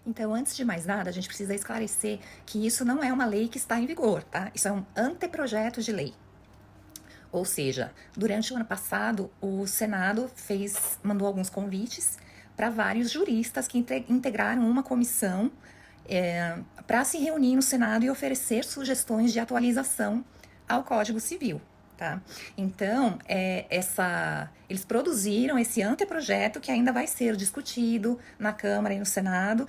Então, antes de mais nada, a gente precisa esclarecer que isso não é uma lei que está em vigor, tá? Isso é um anteprojeto de lei. Ou seja, durante o ano passado, o Senado mandou alguns convites para vários juristas que integraram uma comissão para se reunir no Senado e oferecer sugestões de atualização ao Código Civil. Tá? Então, eles produziram esse anteprojeto que ainda vai ser discutido na Câmara e no Senado.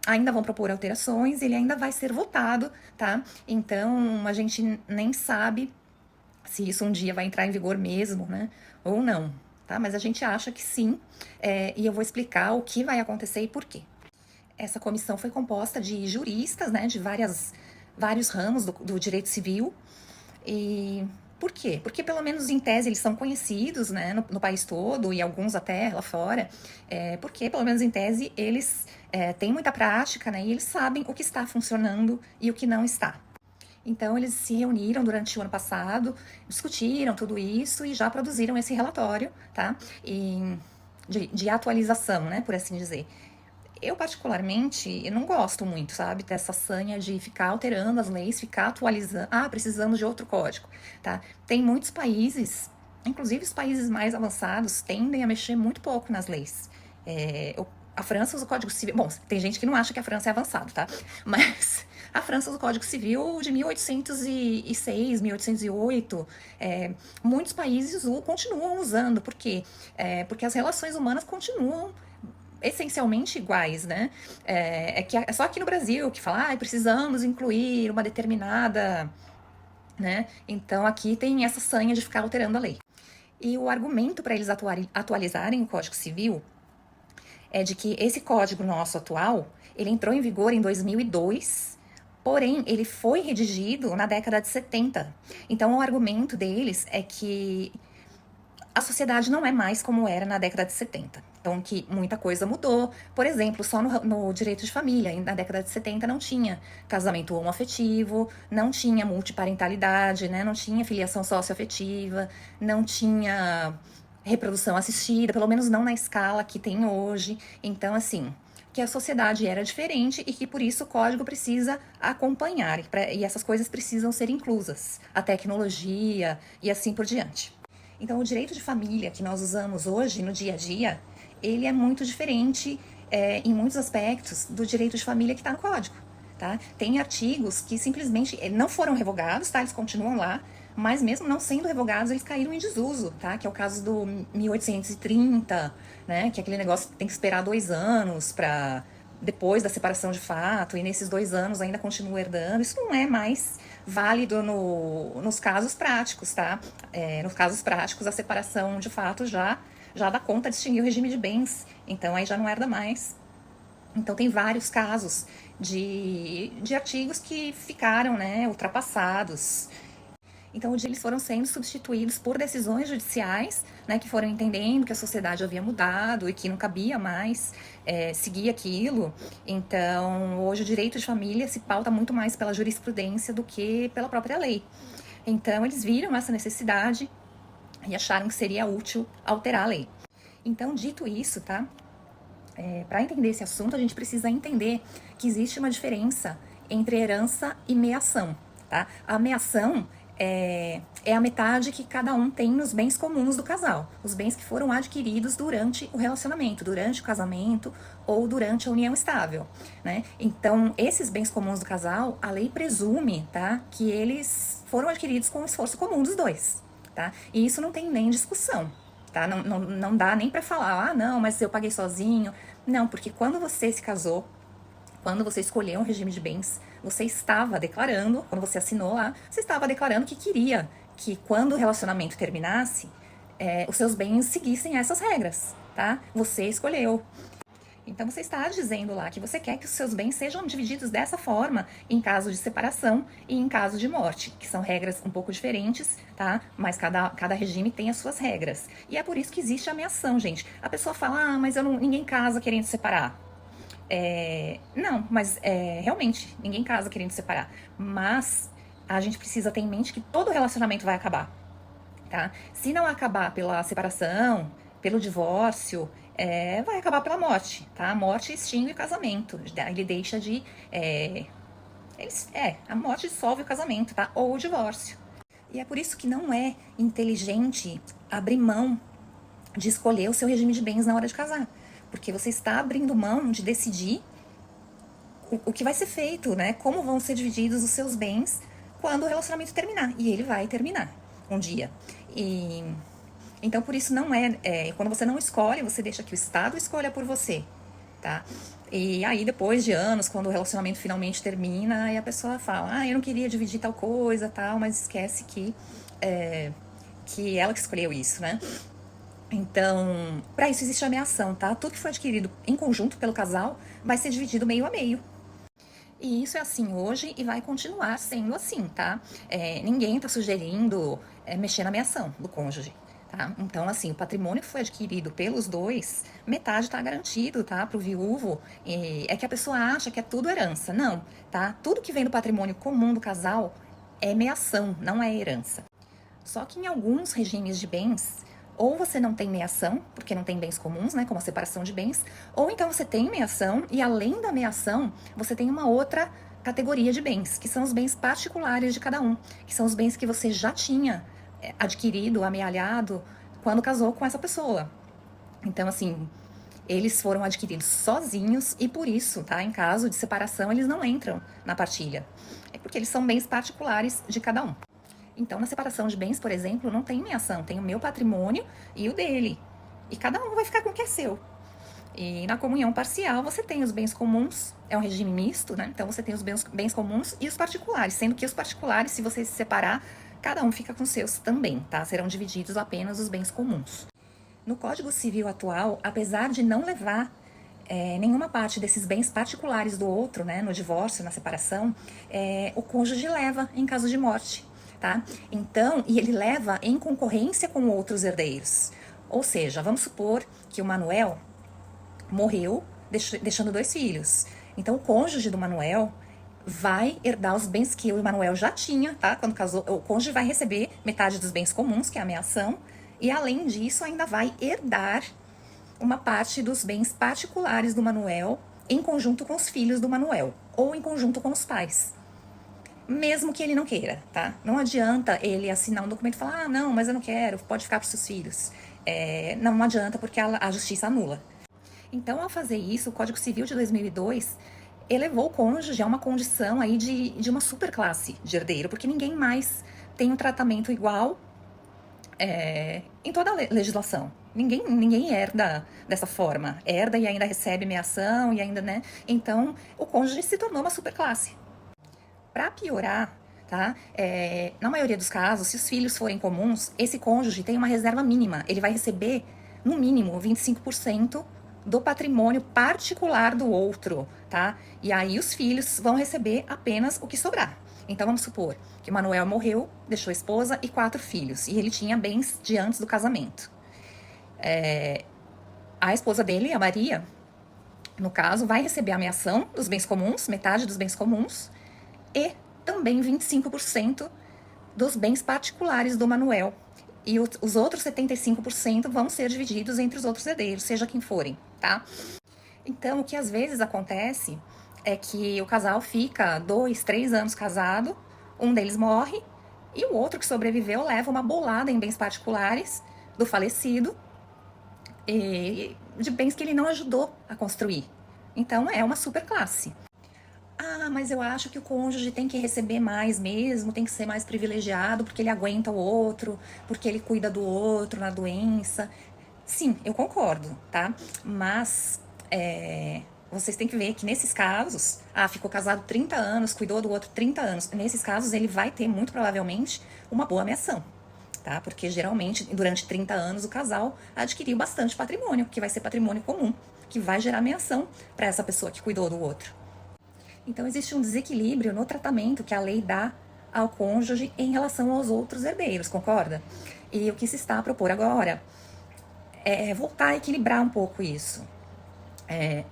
Ainda vão propor alterações, ele ainda vai ser votado, tá? Então, a gente nem sabe se isso um dia vai entrar em vigor mesmo, né? Ou não, tá? Mas a gente acha que sim, e eu vou explicar o que vai acontecer e por quê. Essa comissão foi composta de juristas, né, de vários ramos do direito civil. E por quê? Porque, pelo menos em tese, eles são conhecidos, né, no país todo e alguns até lá fora. Porque, pelo menos em tese, eles têm muita prática, né, e eles sabem o que está funcionando e o que não está. Então, eles se reuniram durante o ano passado, discutiram tudo isso e já produziram esse relatório, tá? De atualização, né, por assim dizer. Eu, particularmente, eu não gosto muito, sabe, dessa sanha de ficar alterando as leis, ficar atualizando. Ah, precisamos de outro código, tá? Tem muitos países, inclusive os países mais avançados, tendem a mexer muito pouco nas leis. A França usa o Código Civil. Bom, tem gente que não acha que a França é avançado, tá? Mas a França usa o Código Civil de 1806, 1808. Muitos países continuam usando. Por quê? Porque as relações humanas continuam essencialmente iguais, né? É só aqui no Brasil que fala, precisamos incluir uma determinada, né? Então aqui tem essa sanha de ficar alterando a lei. E o argumento para eles atualizarem o Código Civil é de que esse código nosso atual, ele entrou em vigor em 2002, porém ele foi redigido na década de 70. Então o argumento deles é que a sociedade não é mais como era na década de 70. Então, que muita coisa mudou. Por exemplo, só no direito de família, na década de 70 não tinha casamento homoafetivo, não tinha multiparentalidade, né? Não tinha filiação socioafetiva, não tinha reprodução assistida, pelo menos não na escala que tem hoje. Então, assim, que a sociedade era diferente e que por isso o código precisa acompanhar e essas coisas precisam ser inclusas, a tecnologia e assim por diante. Então, o direito de família que nós usamos hoje no dia a dia, ele é muito diferente em muitos aspectos do direito de família que está no código. Tá? Tem artigos que simplesmente não foram revogados, tá? Eles continuam lá, mas mesmo não sendo revogados, eles caíram em desuso, tá? Que é o caso do 1830, né? Que é aquele negócio que tem que esperar 2 anos para depois da separação de fato, e nesses 2 anos ainda continua herdando. Isso não é mais válido nos casos práticos, tá? Nos casos práticos, a separação de fato já dá conta de extinguir o regime de bens, então aí já não herda mais. Então tem vários casos de artigos que ficaram, né, ultrapassados. Então, eles foram sendo substituídos por decisões judiciais, né, que foram entendendo que a sociedade havia mudado e que não cabia mais seguir aquilo. Então, hoje o direito de família se pauta muito mais pela jurisprudência do que pela própria lei. Então, eles viram essa necessidade e acharam que seria útil alterar a lei. Então, dito isso, tá? Para entender esse assunto, a gente precisa entender que existe uma diferença entre herança e meação, tá? A meação é a metade que cada um tem nos bens comuns do casal, os bens que foram adquiridos durante o relacionamento, durante o casamento ou durante a união estável, né? Então, esses bens comuns do casal, a lei presume, tá, que eles foram adquiridos com o esforço comum dos dois, tá? E isso não tem nem discussão. Tá? Não dá nem para falar, não, mas eu paguei sozinho. Não, porque quando você se casou, quando você escolheu um regime de bens, você estava declarando, quando você assinou lá, você estava declarando que queria que quando o relacionamento terminasse, os seus bens seguissem essas regras, tá? Você escolheu. Então você está dizendo lá que você quer que os seus bens sejam divididos dessa forma em caso de separação e em caso de morte, que são regras um pouco diferentes, tá? Mas cada regime tem as suas regras. E é por isso que existe a meação, gente. A pessoa fala, mas ninguém casa querendo separar. Não, mas realmente, ninguém casa querendo separar. Mas a gente precisa ter em mente que todo relacionamento vai acabar, tá? Se não acabar pela separação, pelo divórcio, vai acabar pela morte, tá? A morte extingue o casamento, ele deixa de... a morte dissolve o casamento, tá? Ou o divórcio. E é por isso que não é inteligente abrir mão de escolher o seu regime de bens na hora de casar. Porque você está abrindo mão de decidir o que vai ser feito, né? Como vão ser divididos os seus bens quando o relacionamento terminar. E ele vai terminar um dia. Então, por isso, não quando você não escolhe, você deixa que o Estado escolha por você, tá? E aí, depois de anos, quando o relacionamento finalmente termina, aí a pessoa fala, eu não queria dividir tal coisa, tal, mas esquece que ela que escolheu isso, né? Então, para isso existe a meação, tá? Tudo que foi adquirido em conjunto pelo casal vai ser dividido meio a meio. E isso é assim hoje e vai continuar sendo assim, tá? Ninguém tá sugerindo mexer na meação do cônjuge, tá? Então, assim, o patrimônio que foi adquirido pelos dois, metade tá garantido, tá? Pro viúvo. É que a pessoa acha que é tudo herança. Não, tá? Tudo que vem do patrimônio comum do casal é meação, não é herança. Só que em alguns regimes de bens, ou você não tem meação, porque não tem bens comuns, né, como a separação de bens, ou então você tem meação e além da meação, você tem uma outra categoria de bens, que são os bens particulares de cada um, que são os bens que você já tinha adquirido, amealhado, quando casou com essa pessoa. Então, assim, eles foram adquiridos sozinhos e por isso, tá, em caso de separação, eles não entram na partilha. É porque eles são bens particulares de cada um. Então, na separação de bens, por exemplo, não tem meação, tem o meu patrimônio e o dele. E cada um vai ficar com o que é seu. E na comunhão parcial, você tem os bens comuns, é um regime misto, né? Então, você tem os bens comuns e os particulares, sendo que os particulares, se você se separar, cada um fica com os seus também, tá? Serão divididos apenas os bens comuns. No Código Civil atual, apesar de não levar nenhuma parte desses bens particulares do outro, né, no divórcio, na separação, o cônjuge leva em caso de morte. Tá? Então, e ele leva em concorrência com outros herdeiros. Ou seja, vamos supor que o Manuel morreu deixando 2 filhos. Então, o cônjuge do Manuel vai herdar os bens que o Manuel já tinha, tá? Quando casou, o cônjuge vai receber metade dos bens comuns, que é a meação, e além disso ainda vai herdar uma parte dos bens particulares do Manuel em conjunto com os filhos do Manuel, ou em conjunto com os pais. Mesmo que ele não queira, tá? Não adianta ele assinar um documento e falar, não, mas eu não quero, pode ficar para os seus filhos. Não adianta porque a justiça anula. Então, ao fazer isso, o Código Civil de 2002 elevou o cônjuge a uma condição aí de uma superclasse de herdeiro, porque ninguém mais tem um tratamento igual em toda a legislação. Ninguém herda dessa forma. Herda e ainda recebe meação e ainda, né? Então, o cônjuge se tornou uma superclasse. Para piorar, tá? Na maioria dos casos, se os filhos forem comuns, esse cônjuge tem uma reserva mínima. Ele vai receber, no mínimo, 25% do patrimônio particular do outro, tá? E aí os filhos vão receber apenas o que sobrar. Então vamos supor que o Manuel morreu, deixou a esposa e 4 filhos. E ele tinha bens de antes do casamento. A esposa dele, a Maria, no caso, vai receber a meação dos bens comuns, metade dos bens comuns, e também 25% dos bens particulares do Manuel. E os outros 75% vão ser divididos entre os outros herdeiros, seja quem forem, tá? Então, o que às vezes acontece é que o casal fica 2, 3 anos casado, um deles morre, e o outro que sobreviveu leva uma bolada em bens particulares do falecido, e de bens que ele não ajudou a construir. Então, é uma superclasse. Mas eu acho que o cônjuge tem que receber mais mesmo, tem que ser mais privilegiado, porque ele aguenta o outro, porque ele cuida do outro na doença. Sim, eu concordo, tá? Mas vocês têm que ver que nesses casos, ficou casado 30 anos, cuidou do outro 30 anos. Nesses casos, ele vai ter, muito provavelmente, uma boa meação, tá? Porque geralmente, durante 30 anos, o casal adquiriu bastante patrimônio, que vai ser patrimônio comum, que vai gerar meação para essa pessoa que cuidou do outro. Então, existe um desequilíbrio no tratamento que a lei dá ao cônjuge em relação aos outros herdeiros, concorda? E o que se está a propor agora é voltar a equilibrar um pouco isso.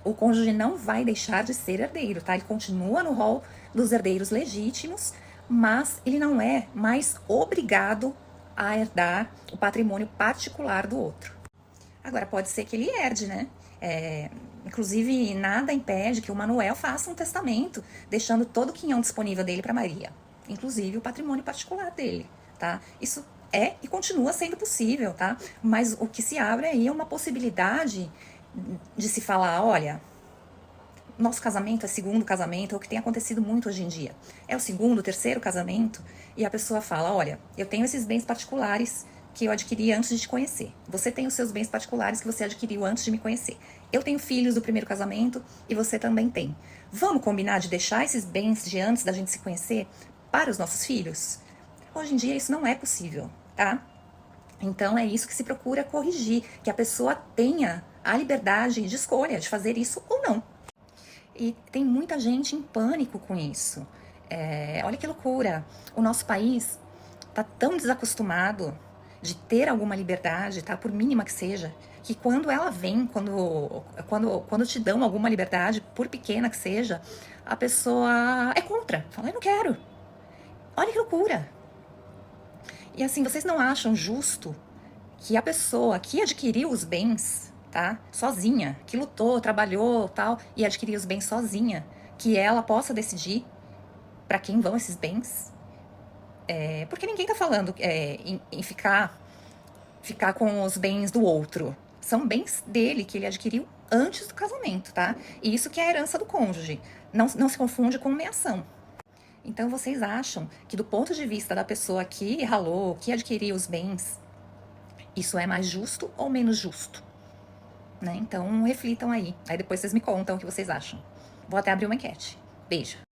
O cônjuge não vai deixar de ser herdeiro, tá? Ele continua no rol dos herdeiros legítimos, mas ele não é mais obrigado a herdar o patrimônio particular do outro. Agora, pode ser que ele herde, né? Inclusive, nada impede que o Manuel faça um testamento, deixando todo o quinhão disponível dele para Maria, inclusive o patrimônio particular dele, tá? Isso é e continua sendo possível, tá? Mas o que se abre aí é uma possibilidade de se falar, olha, nosso casamento é segundo casamento, é o que tem acontecido muito hoje em dia. É o segundo, terceiro casamento, e a pessoa fala, olha, eu tenho esses bens particulares que eu adquiri antes de te conhecer. Você tem os seus bens particulares que você adquiriu antes de me conhecer. Eu tenho filhos do primeiro casamento e você também tem. Vamos combinar de deixar esses bens de antes da gente se conhecer para os nossos filhos? Hoje em dia isso não é possível, tá? Então é isso que se procura corrigir, que a pessoa tenha a liberdade de escolha de fazer isso ou não. E tem muita gente em pânico com isso. Olha que loucura. O nosso país está tão desacostumado de ter alguma liberdade, tá? Por mínima que seja, que quando ela vem, quando te dão alguma liberdade, por pequena que seja, a pessoa é contra. Fala, eu não quero. Olha que loucura. E assim, vocês não acham justo que a pessoa que adquiriu os bens, tá? Sozinha, que lutou, trabalhou, tal, e adquiriu os bens sozinha, que ela possa decidir para quem vão esses bens? Porque ninguém tá falando em ficar com os bens do outro. São bens dele que ele adquiriu antes do casamento, tá? E isso que é a herança do cônjuge. Não se confunde com meação. Então vocês acham que do ponto de vista da pessoa que ralou, que adquiriu os bens, isso é mais justo ou menos justo? Né? Então reflitam aí. Aí depois vocês me contam o que vocês acham. Vou até abrir uma enquete. Beijo!